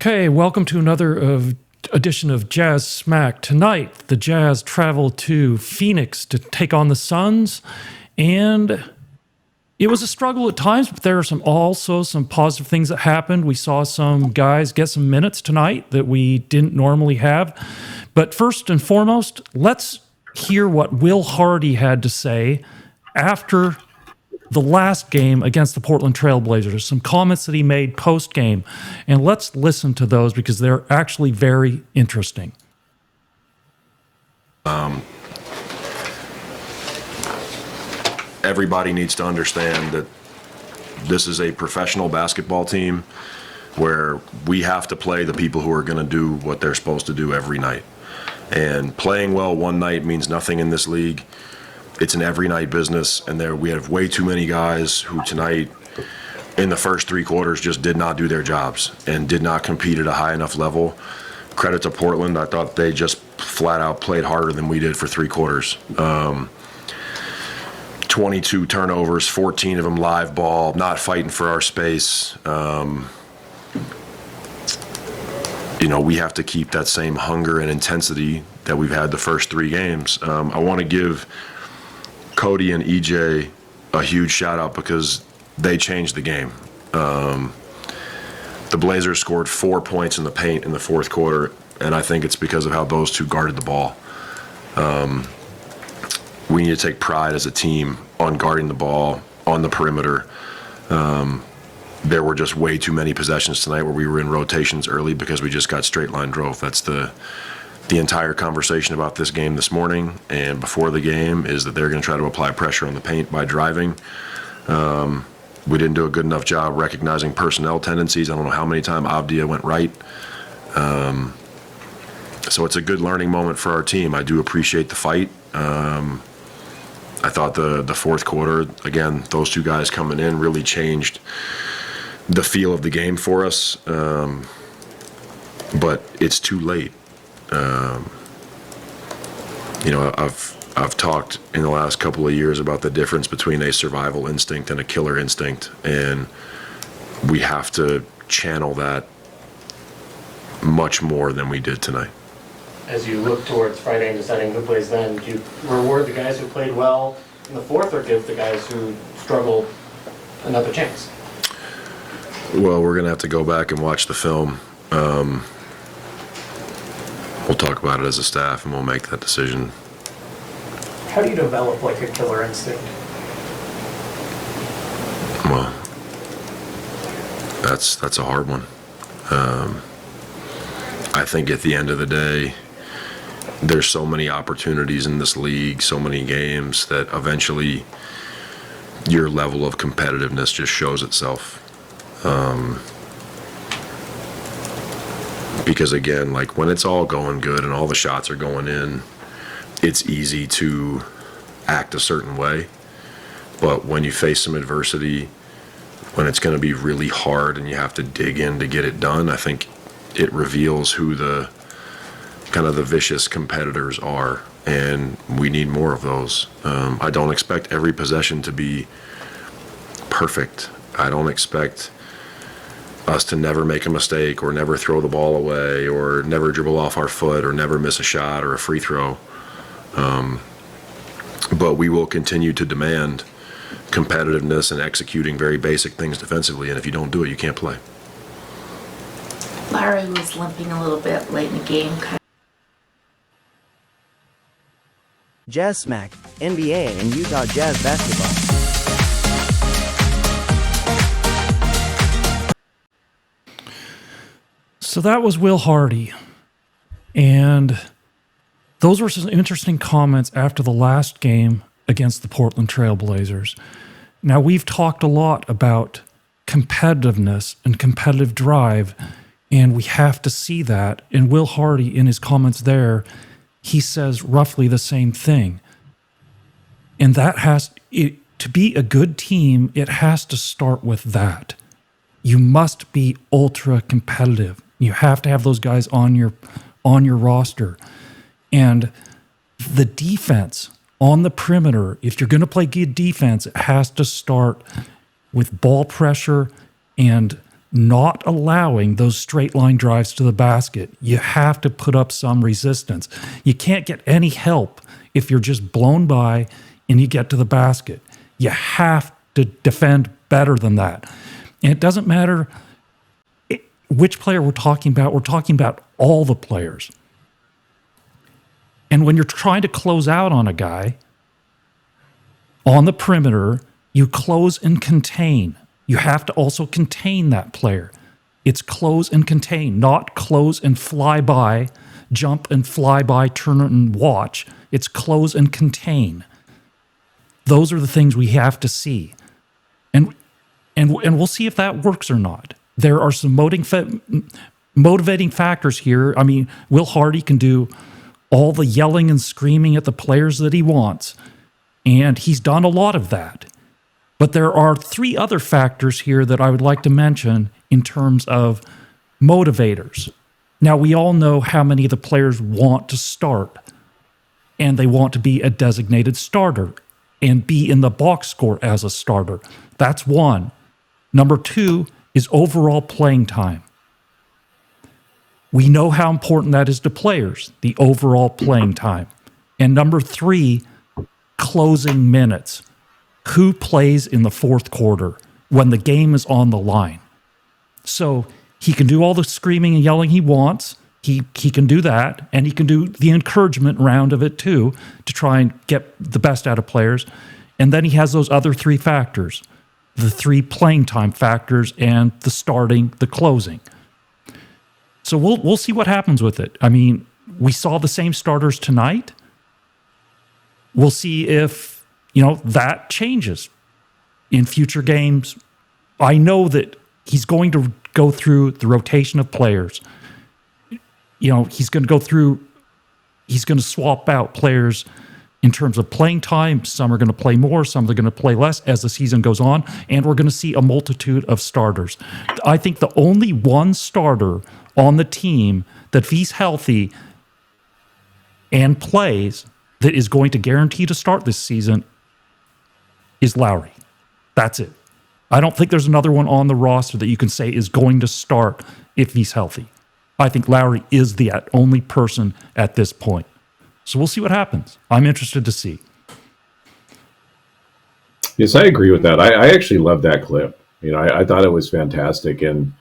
Okay, welcome to another edition of Jazz Smack. Tonight, the Jazz travel to Phoenix to take on the Suns, and it was a struggle at times, but there are also some positive things that happened. We saw some guys get some minutes tonight that we didn't normally have. But first and foremost, let's hear what Will Hardy had to say after the last game against the Portland Trail Blazers, some comments that he made post-game. And let's listen to those because they're actually very interesting. Everybody needs to understand that this is a professional basketball team where we have to play the people who are going to do what they're supposed to do every night. And playing well one night means nothing in this league. It's an every night business, and we have way too many guys who tonight in the first three quarters just did not do their jobs and did not compete at a high enough level. Credit to Portland. I thought they just flat out played harder than we did for three quarters. 22 turnovers, 14 of them live ball, not fighting for our space. We have to keep that same hunger and intensity that we've had the first three games. I want to give Cody and EJ a huge shout out because they changed the game. The Blazers scored 4 points in the paint in the fourth quarter, and I think it's because of how those two guarded the ball. We need to take pride as a team on guarding the ball on the perimeter. There were just way too many possessions tonight where we were in rotations early because we just got straight line drove. That's the entire conversation about this game this morning and before the game is that they're going to try to apply pressure on the paint by driving. We didn't do a good enough job recognizing personnel tendencies. I don't know how many times Abdia went right. So it's a good learning moment for our team. I do appreciate the fight. I thought the fourth quarter, again, those two guys coming in really changed the feel of the game for us. But it's too late. I've talked in the last couple of years about the difference between a survival instinct and a killer instinct, and we have to channel that much more than we did tonight. As you look towards Friday and deciding who plays then, do you reward the guys who played well in the fourth or give the guys who struggled another chance? Well, we're going to have to go back and watch the film. We'll talk about it as a staff, and we'll make that decision. How do you develop like a killer instinct? Well, that's a hard one. I think at the end of the day, there's so many opportunities in this league, so many games that eventually your level of competitiveness just shows itself. Because again, like when it's all going good and all the shots are going in, it's easy to act a certain way. But when you face some adversity, when it's going to be really hard and you have to dig in to get it done, I think it reveals who the kind of the vicious competitors are, and we need more of those. I don't expect every possession to be perfect. I don't expect us to never make a mistake or never throw the ball away or never dribble off our foot or never miss a shot or a free throw. But we will continue to demand competitiveness and executing very basic things defensively, and if you don't do it, you can't play. Lauri was limping a little bit late in the game. Jazz Smack, NBA and Utah Jazz basketball. So that was Will Hardy. And those were some interesting comments after the last game against the Portland Trail Blazers. Now, we've talked a lot about competitiveness and competitive drive, and we have to see that. And Will Hardy, in his comments there, he says roughly the same thing. And that to be a good team, it has to start with that. You must be ultra competitive. You have to have those guys on your roster. And the defense on the perimeter, if you're going to play good defense, it has to start with ball pressure and not allowing those straight line drives to the basket. You have to put up some resistance. You can't get any help if you're just blown by and you get to the basket. You have to defend better than that. And it doesn't matter which player we're talking about all the players. And when you're trying to close out on a guy on the perimeter, you close and contain. You have to also contain that player. It's close and contain, not close and fly by, jump and fly by, turn and watch. It's close and contain. Those are the things we have to see. And we'll see if that works or not. There are some motivating factors here. I mean, Will Hardy can do all the yelling and screaming at the players that he wants, and he's done a lot of that. But there are 3 other factors here that I would like to mention in terms of motivators. Now, we all know how many of the players want to start, and they want to be a designated starter and be in the box score as a starter. That's one. Number 2 is overall playing time. We know how important that is to players, the overall playing time. And number 3, closing minutes. Who plays in the fourth quarter when the game is on the line? So he can do all the screaming and yelling he wants. He can do that, and he can do the encouragement round of it too to try and get the best out of players. And then he has those other 3 factors, the 3 playing time factors and the starting, the closing. So we'll see what happens with it. I mean, we saw the same starters tonight. We'll see if that changes in future games. I know that he's going to go through the rotation of players. He's going to swap out players in terms of playing time. Some are going to play more, some are going to play less as the season goes on, and we're going to see a multitude of starters. I think the only one starter on the team that if he's healthy and plays that is going to guarantee to start this season is Lauri. That's it. I don't think there's another one on the roster that you can say is going to start if he's healthy. I think Lauri is the only person at this point. So we'll see what happens. I'm interested to see. Yes, I agree with that. I actually love that clip. I thought it was fantastic. And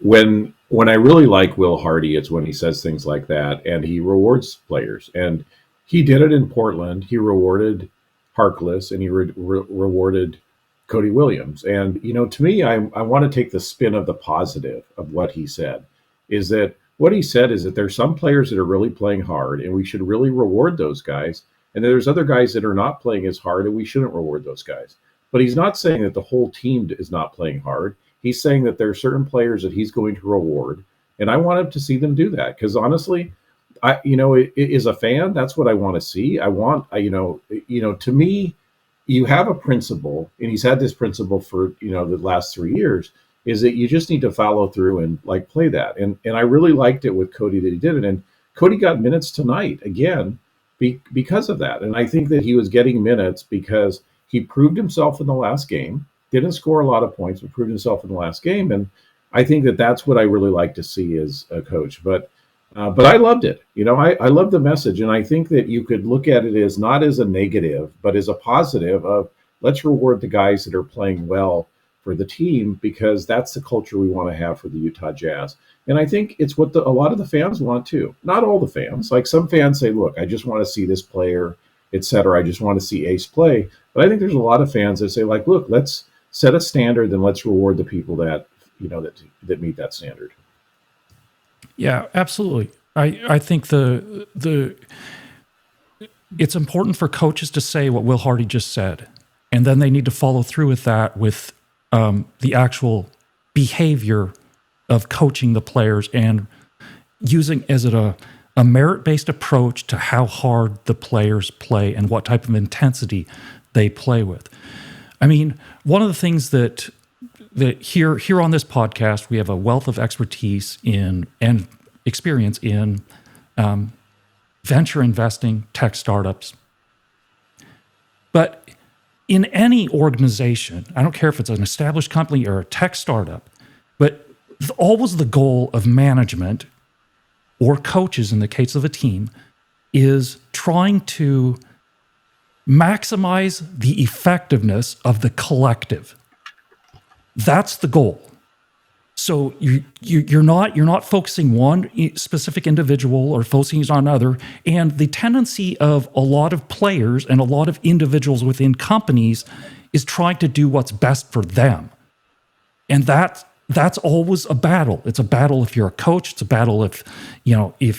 when I really like Will Hardy, it's when he says things like that and he rewards players. And he did it in Portland. He rewarded Harkless, and he rewarded Cody Williams. And, to me, I want to take the spin of the positive of what he said, is that what he said is that there's some players that are really playing hard, and we should really reward those guys. And there's other guys that are not playing as hard, and we shouldn't reward those guys. But he's not saying that the whole team is not playing hard. He's saying that there are certain players that he's going to reward, and I want him to see them do that. Because honestly, as a fan, that's what I want to see. I want, to me, you have a principle, and he's had this principle for, the last 3 years, is that you just need to follow through and play that. And I really liked it with Cody that he did it. And Cody got minutes tonight again because of that. And I think that he was getting minutes because he proved himself in the last game, didn't score a lot of points, but proved himself in the last game. And I think that that's what I really like to see as a coach. But I loved it. I love the message. And I think that you could look at it as not as a negative, but as a positive of let's reward the guys that are playing well for the team, because that's the culture we want to have for the Utah Jazz. And I think it's what a lot of the fans want too. Not all the fans. Like some fans say, look, I just want to see this player, et cetera. I just want to see Ace play. But I think there's a lot of fans that say look, let's set a standard, then let's reward the people that, that meet that standard. Yeah, absolutely. I think it's important for coaches to say what Will Hardy just said, and then they need to follow through with that with the actual behavior of coaching the players and using as a merit-based approach to how hard the players play and what type of intensity they play with. I mean, one of the things that here on this podcast, we have a wealth of expertise in and experience in venture investing, tech startups. But in any organization, I don't care if it's an established company or a tech startup, always the goal of management or coaches in the case of a team is trying to maximize the effectiveness of the collective. That's the goal. So you're not focusing one specific individual or focusing on another. And the tendency of a lot of players and a lot of individuals within companies is trying to do what's best for them. And that's always a battle. It's a battle if you're a coach. It's a battle if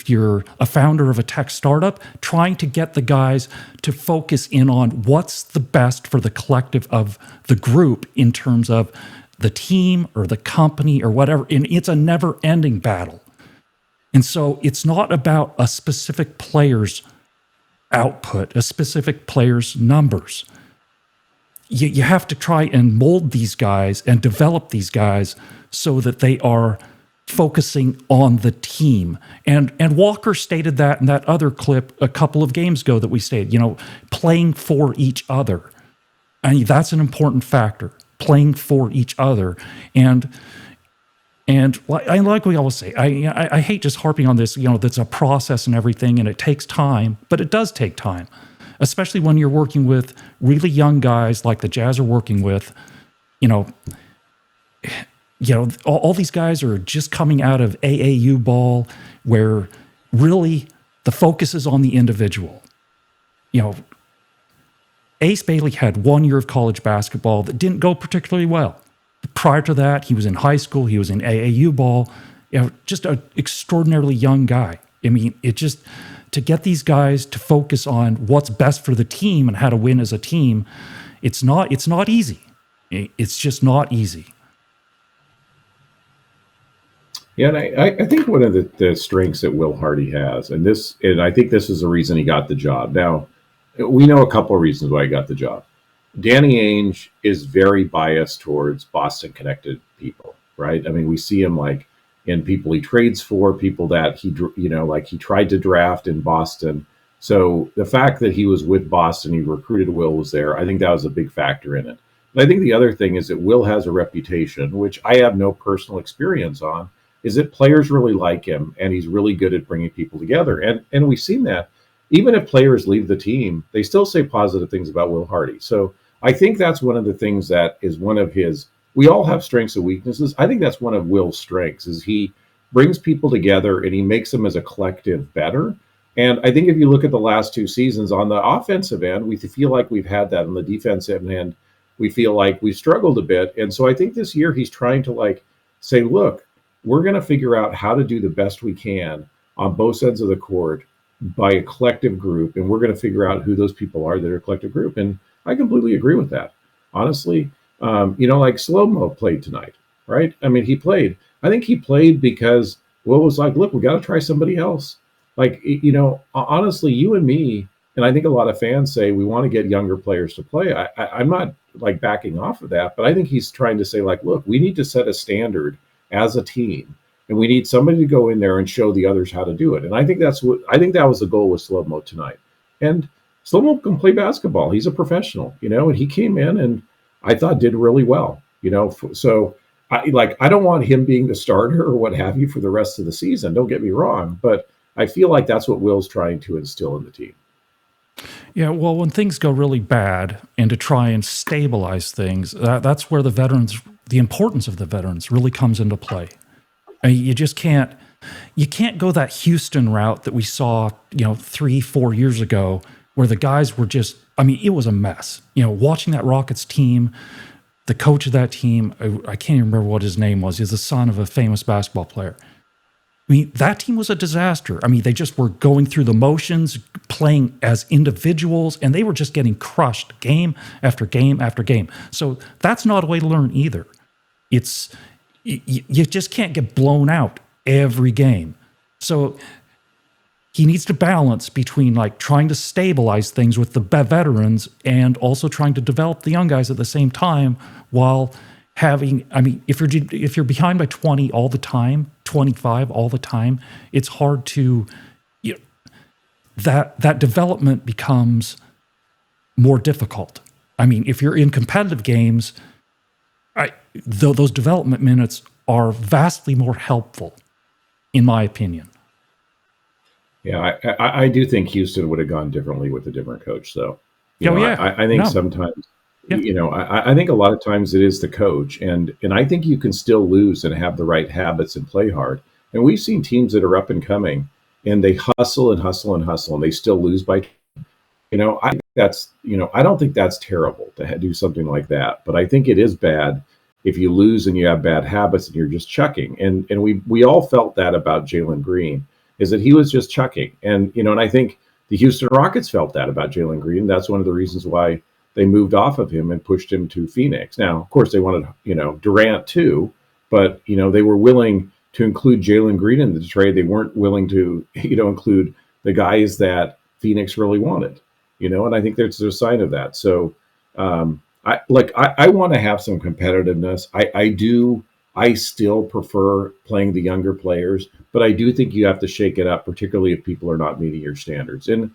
you're a founder of a tech startup, trying to get the guys to focus in on what's the best for the collective of the group in terms of the team or the company or whatever. And it's a never-ending battle. And so it's not about a specific player's output, a specific player's numbers. You have to try and mold these guys and develop these guys so that they are focusing on the team. And Walker stated that in that other clip a couple of games ago that we stated, playing for each other. I mean, that's an important factor, playing for each other. And like we always say, I hate just harping on this, that's a process and everything, and it takes time, but it does take time. Especially when you're working with really young guys like the Jazz are working with, all these guys are just coming out of AAU ball where really the focus is on the individual. Ace Bailey had 1 year of college basketball that didn't go particularly well. Prior to that, he was in high school, he was in AAU ball, just an extraordinarily young guy. I mean, to get these guys to focus on what's best for the team and how to win as a team, it's not easy. It's just not easy. Yeah, and I think one of the strengths that Will Hardy has, and I think this is the reason he got the job. Now, we know a couple of reasons why he got the job. Danny Ainge is very biased towards Boston-connected people, right? I mean, we see him in people he trades for, people that he tried to draft in Boston. So the fact that he was with Boston, he recruited Will, was there, I think that was a big factor in it. But I think the other thing is that Will has a reputation, which I have no personal experience on, is that players really like him, and he's really good at bringing people together. And we've seen that. Even if players leave the team, they still say positive things about Will Hardy. So I think that's one of the things that is one of his. We all have strengths and weaknesses. I think that's one of Will's strengths, is he brings people together and he makes them as a collective better. And I think if you look at the last 2 seasons on the offensive end, we feel like we've had that. On the defensive end, we feel like we've struggled a bit. And so I think this year he's trying to say, look, we're going to figure out how to do the best we can on both ends of the court by a collective group. And we're going to figure out who those people are that are a collective group. And I completely agree with that. Honestly, like Slow-Mo played tonight, right? I mean, he played. I think he played because Will was like, look, we got to try somebody else. Honestly, you and me, and I think a lot of fans say we want to get younger players to play. I'm not backing off of that, but I think he's trying to say look, we need to set a standard as a team, and we need somebody to go in there and show the others how to do it. And I think that was the goal with Slow-Mo tonight. And Slow-Mo can play basketball. He's a professional, and he came in and I thought did really well, So I don't want him being the starter or what have you for the rest of the season. Don't get me wrong, but I feel like that's what Will's trying to instill in the team. Yeah, well, when things go really bad and to try and stabilize things, that's where the importance of the veterans really comes into play. I mean, you can't go that Houston route that we saw, 3-4 years ago, where the guys were just, it was a mess. Watching that Rockets team, the coach of that team, I can't even remember what his name was. He's the son of a famous basketball player. That team was a disaster. They just were going through the motions, playing as individuals, and they were just getting crushed game after game after game. So that's not a way to learn either. You just can't get blown out every game. So he needs to balance between trying to stabilize things with the veterans and also trying to develop the young guys at the same time while having, if you're behind by 20 all the time, 25 all the time, it's hard to, that development becomes more difficult. If you're in competitive games, those development minutes are vastly more helpful, in my opinion. Yeah, I do think Houston would have gone differently with a different coach, though. I think sometimes, I think a lot of times it is the coach, and I think you can still lose and have the right habits and play hard. And we've seen teams that are up and coming, and they hustle and hustle and hustle, and they still lose by. I think I don't think that's terrible to do something like that, but I think it is bad if you lose and you have bad habits and you're just chucking. And we all felt that about Jalen Green, is that he was just chucking. And I think the Houston Rockets felt that about Jalen Green. That's one of the reasons why they moved off of him and pushed him to Phoenix. Now, of course, they wanted Durant too, but they were willing to include Jalen Green in the trade. They weren't willing to include the guys that Phoenix really wanted. And I think there's a sign of that. So I want to have some competitiveness. I still prefer playing the younger players, but I do think you have to shake it up, particularly if people are not meeting your standards. And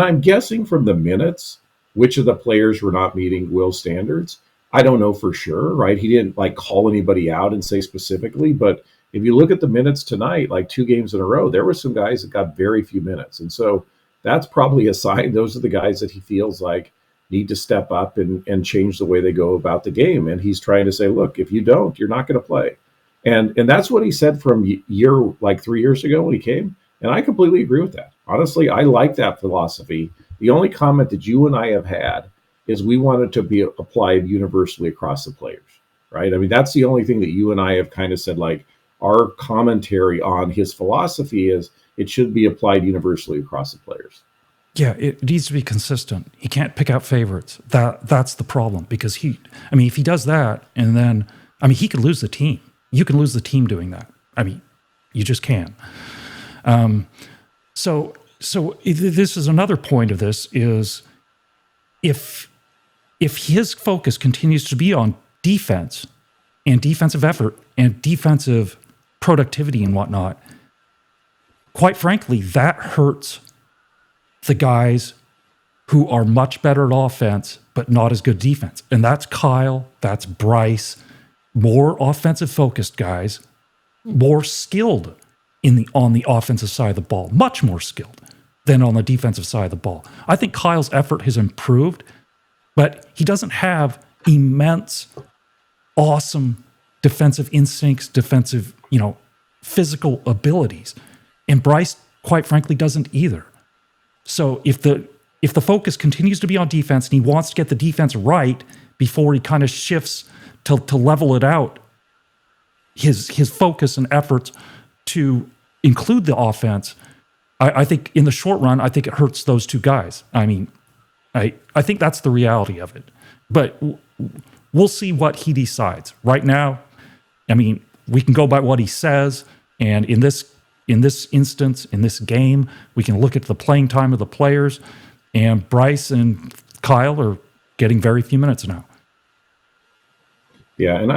I'm guessing from the minutes which of the players were not meeting Will's standards. I don't know for sure, right? He didn't call anybody out and say specifically, but if you look at the minutes tonight, 2 games in a row, there were some guys that got very few minutes. And so that's probably a sign. Those are the guys that he feels like need to step up and change the way they go about the game. And he's trying to say, look, if you don't, you're not going to play. And that's what he said from 3 years ago when he came. And I completely agree with that. Honestly, I like that philosophy. The only comment that you and I have had is we want it to be applied universally across the players, right? I mean, that's the only thing that you and I have kind of said, our commentary on his philosophy is it should be applied universally across the players. Yeah, it needs to be consistent. He can't pick out favorites. That's the problem, because if he does that, and then, he could lose the team. You can lose the team doing that. You just can. So this is another point of this is if his focus continues to be on defense and defensive effort and defensive productivity and whatnot, quite frankly, that hurts the guys who are much better at offense but not as good defense. And that's Kyle, that's Bryce, more offensive focused guys, more skilled on the offensive side of the ball, much more skilled than on the defensive side of the ball. I think Kyle's effort has improved, but he doesn't have immense, awesome defensive instincts, defensive, physical abilities. And Bryce, quite frankly, doesn't either. So if the focus continues to be on defense and he wants to get the defense right before he kind of shifts to level it out, his focus and efforts to include the offense, I think in the short run, I think it hurts those two guys. I think that's the reality of it. But we'll see what he decides. Right now, we can go by what he says, and in this instance, in this game, we can look at the playing time of the players, and Bryce and Kyle are getting very few minutes now. Yeah, and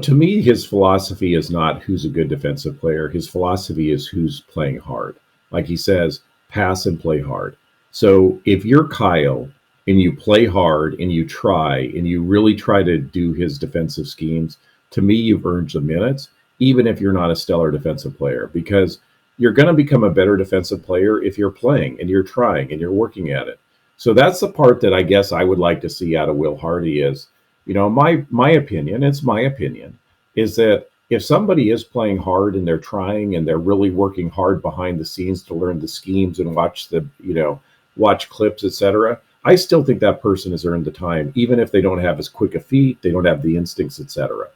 to me, his philosophy is not who's a good defensive player. His philosophy is who's playing hard. Like he says, pass and play hard. So if you're Kyle and you play hard and you try and you really try to do his defensive schemes, to me, you've earned the minutes, even if you're not a stellar defensive player, because you're going to become a better defensive player if you're playing and you're trying and you're working at it. So that's the part that I guess I would like to see out of Will Hardy is, my opinion, it's my opinion, is that if somebody is playing hard and they're trying and they're really working hard behind the scenes to learn the schemes and watch clips, etc., I still think that person has earned the time, even if they don't have as quick a feet, they don't have the instincts, etc.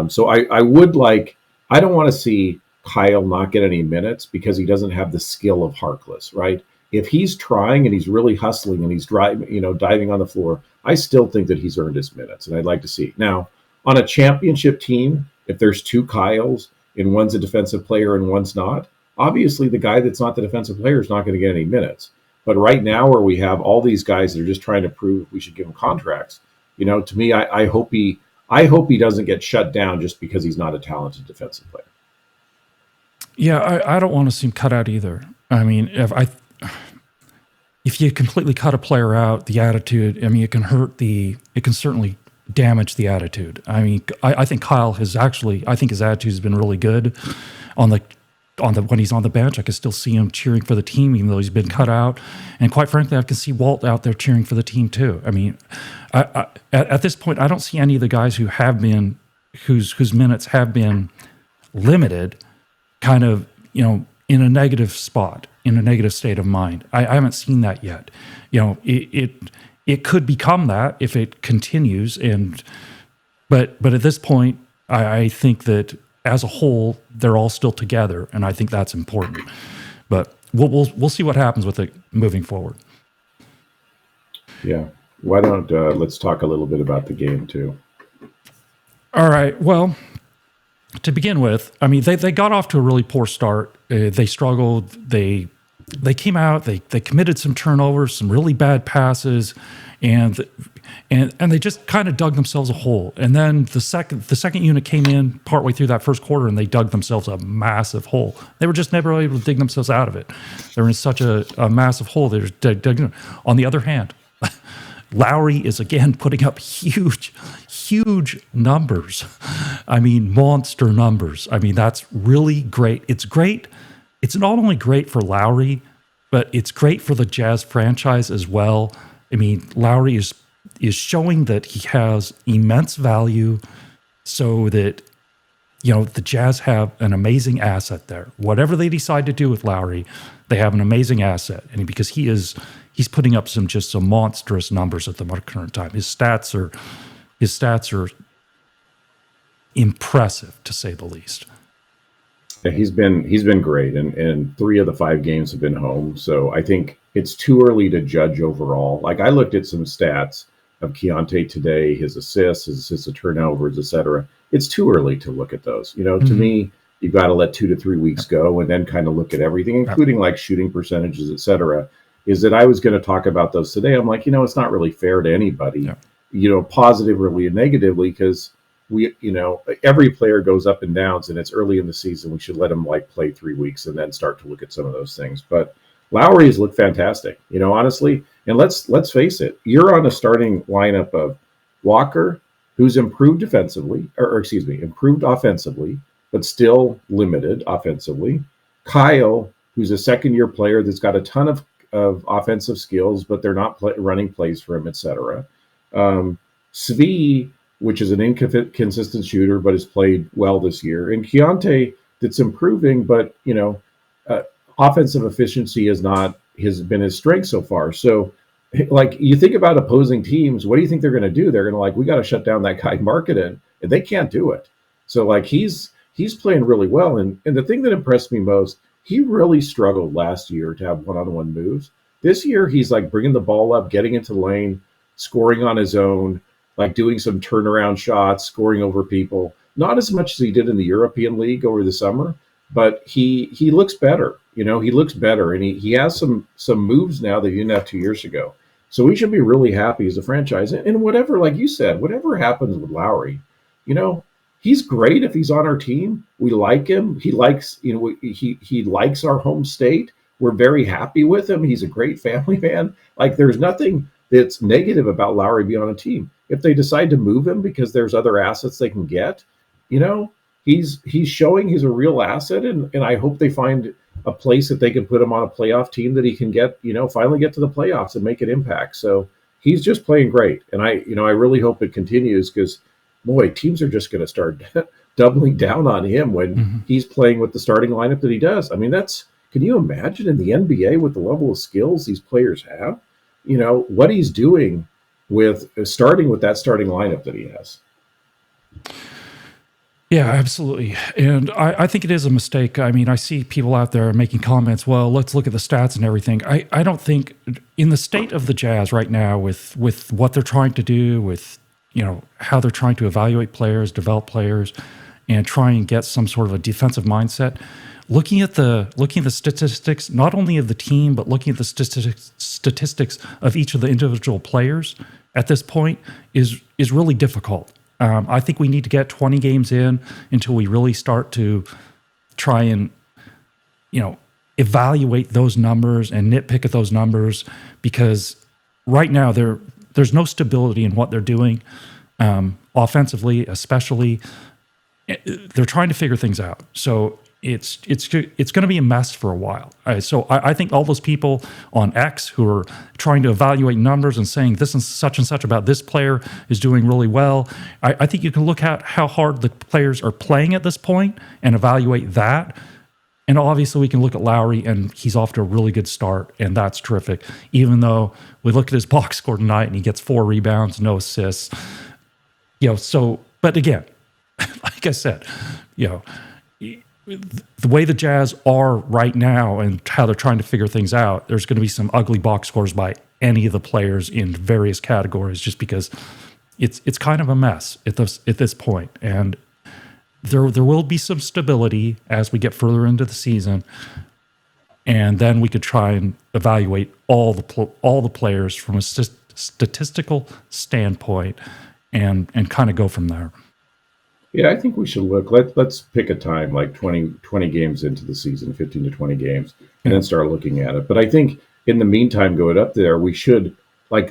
So I don't want to see Kyle not get any minutes because he doesn't have the skill of Harkless, right? If he's trying and he's really hustling and he's diving on the floor, I still think that he's earned his minutes, and I'd like to see. Now, on a championship team, if there's two Kyles and one's a defensive player and one's not, obviously the guy that's not the defensive player is not going to get any minutes. But right now, where we have all these guys that are just trying to prove we should give them contracts, to me, I hope he doesn't get shut down just because he's not a talented defensive player. Yeah, I don't want to see him cut out either. If you completely cut a player out, the attitude, it can certainly damage the attitude. I mean, I think Kyle has actually, I think his attitude has been really good on the when he's on the bench. I can still see him cheering for the team, even though he's been cut out. And quite frankly, I can see Walt out there cheering for the team too. I mean, at this point, I don't see any of the guys who have been, whose minutes have been limited, kind of, you know, in a negative spot, in a negative state of mind. I haven't seen that yet. You know, it could become that if it continues. But at this point, I think that as a whole, they're all still together, and I think that's important. But we'll see what happens with it moving forward. Yeah. Why don't let's talk a little bit about the game too. All right. Well, to begin with, I mean, they got off to a really poor start. They struggled. They came out. They committed some turnovers, some really bad passes, and they just kind of dug themselves a hole. And then the second unit came in partway through that first quarter, and they dug themselves a massive hole. They were just never able to dig themselves out of it. They were in such a massive hole. They were digging. On the other hand, Lauri is again putting up huge numbers. I mean, monster numbers. I mean, that's really great. It's great. It's not only great for Lauri, but it's great for the Jazz franchise as well. I mean, Lauri is showing that he has immense value, so that, you know, the Jazz have an amazing asset there. Whatever they decide to do with Lauri, they have an amazing asset, and because he's putting up some monstrous numbers at the current time. His stats are impressive, to say the least. Yeah, he's been great, and 3 of the 5 games have been home. So I think it's too early to judge overall. Like, I looked at some stats of Keyonte today, his assists to turnovers, etc. It's too early to look at those. You know, to me, you've got to let 2 to 3 weeks go and then kind of look at everything, including like shooting percentages, etc. Is that I was going to talk about those today. I'm like, you know, it's not really fair to anybody, you know, positively and negatively, because we, you know, every player goes up and downs, and it's early in the season. We should let them like play 3 weeks and then start to look at some of those things. But Lauri has looked fantastic, you know, honestly. And let's face it, you're on a starting lineup of Walker, who's improved offensively, improved offensively, but still limited offensively. Kyle, who's a second-year player that's got a ton of offensive skills, but they're not running plays for him, etc. Svi, which is an inconsistent shooter, but has played well this year. And Keyonte, that's improving, but, you know, offensive efficiency has been his strength so far. So, like, you think about opposing teams, what do you think they're going to do? They're going to we got to shut down that guy Markkanen, and they can't do it. So, like, he's playing really well. And the thing that impressed me most, he really struggled last year to have one-on-one moves. This year, he's like bringing the ball up, getting into the lane, scoring on his own, like doing some turnaround shots, scoring over people. Not as much as he did in the European League over the summer, but he looks better. You know, he looks better, and he has some moves now that he didn't have 2 years ago. So we should be really happy as a franchise. And whatever, like you said, whatever happens with Lauri, you know, he's great if he's on our team. We like him. He likes, you know, he likes our home state. We're very happy with him. He's a great family man. Like, there's nothing that's negative about Lauri being on a team. If they decide to move him because there's other assets they can get, you know, he's showing he's a real asset, and I hope they find a place that they can put him on a playoff team that he can get, you know, finally get to the playoffs and make an impact. So he's just playing great. And I really hope it continues, because, boy, teams are just going to start doubling down on him when he's playing with the starting lineup that he does. I mean, can you imagine in the NBA with the level of skills these players have, you know, what he's doing with starting with that starting lineup that he has? Yeah, absolutely. And I think it is a mistake. I mean, I see people out there making comments, well, let's look at the stats and everything. I don't think, in the state of the Jazz right now, with what they're trying to do, with, you know, how they're trying to evaluate players, develop players, and try and get some sort of a defensive mindset, looking at the statistics, not only of the team, but looking at the statistics of each of the individual players at this point is really difficult. I think we need to get 20 games in until we really start to try and, you know, evaluate those numbers and nitpick at those numbers, because right now there's no stability in what they're doing. offensively, especially. They're trying to figure things out. So it's going to be a mess for a while. So I think all those people on X who are trying to evaluate numbers and saying this and such about this player is doing really well, I think you can look at how hard the players are playing at this point and evaluate that. And obviously we can look at Lauri, and he's off to a really good start, and that's terrific. Even though we look at his box score tonight and he gets 4 rebounds, no assists. But again, like I said, the way the Jazz are right now and how they're trying to figure things out, there's going to be some ugly box scores by any of the players in various categories, just because it's kind of a mess at this point. And there will be some stability as we get further into the season, and then we could try and evaluate all the players from a statistical standpoint, and kind of go from there. Yeah, I think we should look. Let's pick a time like 20 games into the season, 15 to 20 games, and then start looking at it. But I think in the meantime, going up there, we should,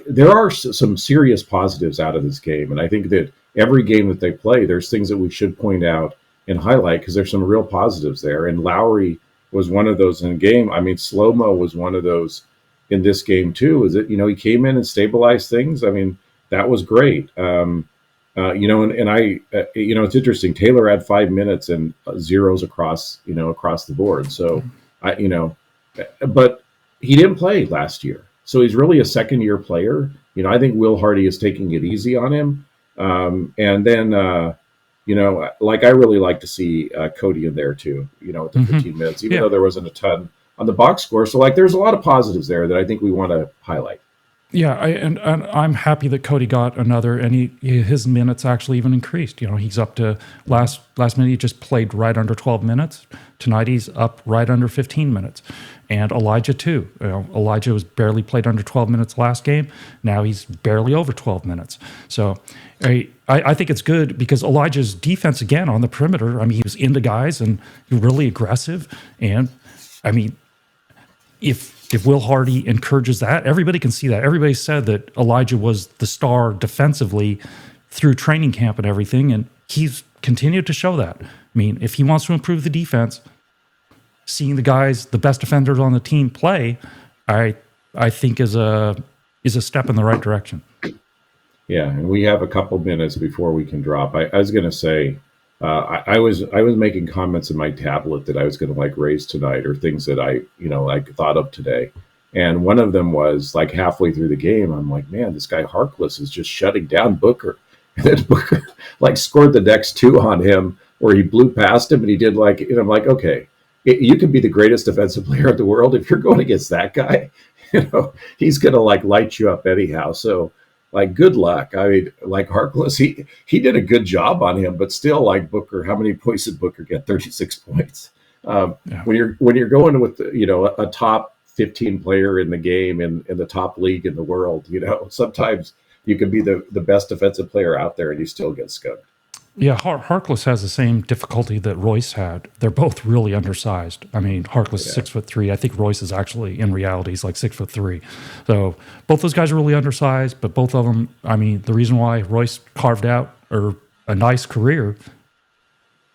there are some serious positives out of this game. And I think that every game that they play, there's things that we should point out and highlight, because there's some real positives there. And Lauri was one of those in the game. I mean, Slow-Mo was one of those in this game too. Is it, he came in and stabilized things. I mean, that was great. It's interesting. Taylor had 5 minutes and zeros across the board. So but he didn't play last year. So he's really a second-year player. I think Will Hardy is taking it easy on him. And then, I really like to see Cody in there too, at the 15 minutes, even though there wasn't a ton on the box score. So there's a lot of positives there that I think we want to highlight. Yeah, and I'm happy that Cody got another, and his minutes actually even increased. He's up to last minute. He just played right under 12 minutes. Tonight he's up right under 15 minutes, and Elijah too. Elijah was barely played under 12 minutes last game. Now he's barely over 12 minutes. So I think it's good, because Elijah's defense again on the perimeter. I mean, he was into guys and really aggressive, and I mean, if Will Hardy encourages that, everybody can see that. Everybody said that Elijah was the star defensively through training camp and everything, and he's continued to show that. I mean, if he wants to improve the defense, seeing the best defenders on the team play, I think is a step in the right direction. Yeah, and we have a couple minutes before we can drop. I was going to say, I was making comments in my tablet that I was going to raise tonight, or things that I thought of today. And one of them was halfway through the game, I'm like, man, this guy Harkless is just shutting down Booker. And then Booker scored the next 2 on him, where he blew past him, and he did and I'm like, okay, you can be the greatest defensive player in the world. If you're going against that guy, he's going to light you up anyhow. So good luck. I mean, Harkless, he did a good job on him, but still, Booker, how many points did Booker get? 36 points. When you're going with a top 15 player in the game, in the top league in the world, sometimes you can be the best defensive player out there and you still get skunked. Yeah, Harkless has the same difficulty that Royce had. They're both really undersized. I mean, Harkless is 6'3". I think Royce is actually, in reality, he's 6'3". So both those guys are really undersized, but both of them, I mean, the reason why Royce carved out a nice career,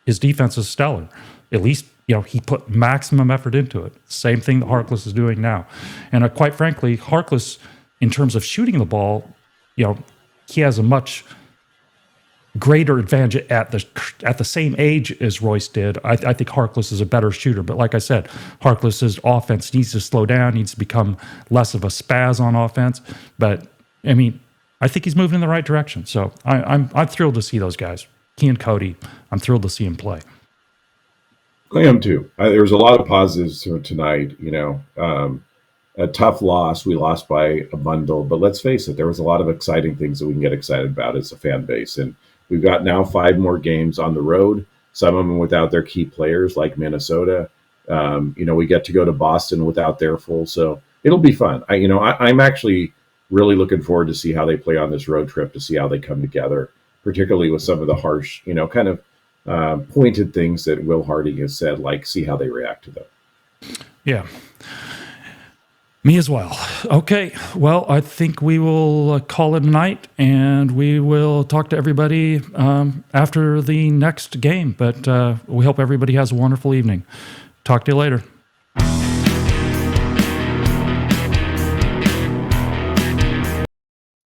his defense is stellar. At least, he put maximum effort into it. Same thing that Harkless is doing now. And quite frankly, Harkless, in terms of shooting the ball, he has a much greater advantage at the same age as Royce did. I think Harkless is a better shooter, but like I said, Harkless's offense needs to slow down, needs to become less of a spaz on offense. But I mean, I think he's moving in the right direction. So I'm thrilled to see those guys, Key and Cody. I'm thrilled to see him play. I am too. There was a lot of positives tonight. A tough loss. We lost by a bundle, but let's face it, there was a lot of exciting things that we can get excited about as a fan base. And we've got now 5 more games on the road, some of them without their key players, like Minnesota. We get to go to Boston without their full, so it'll be fun. I'm actually really looking forward to see how they play on this road trip, to see how they come together, particularly with some of the harsh, kind of pointed things that Will Hardy has said, see how they react to them. Yeah. Me as well. Okay. Well, I think we will call it a night, and we will talk to everybody after the next game. But we hope everybody has a wonderful evening. Talk to you later.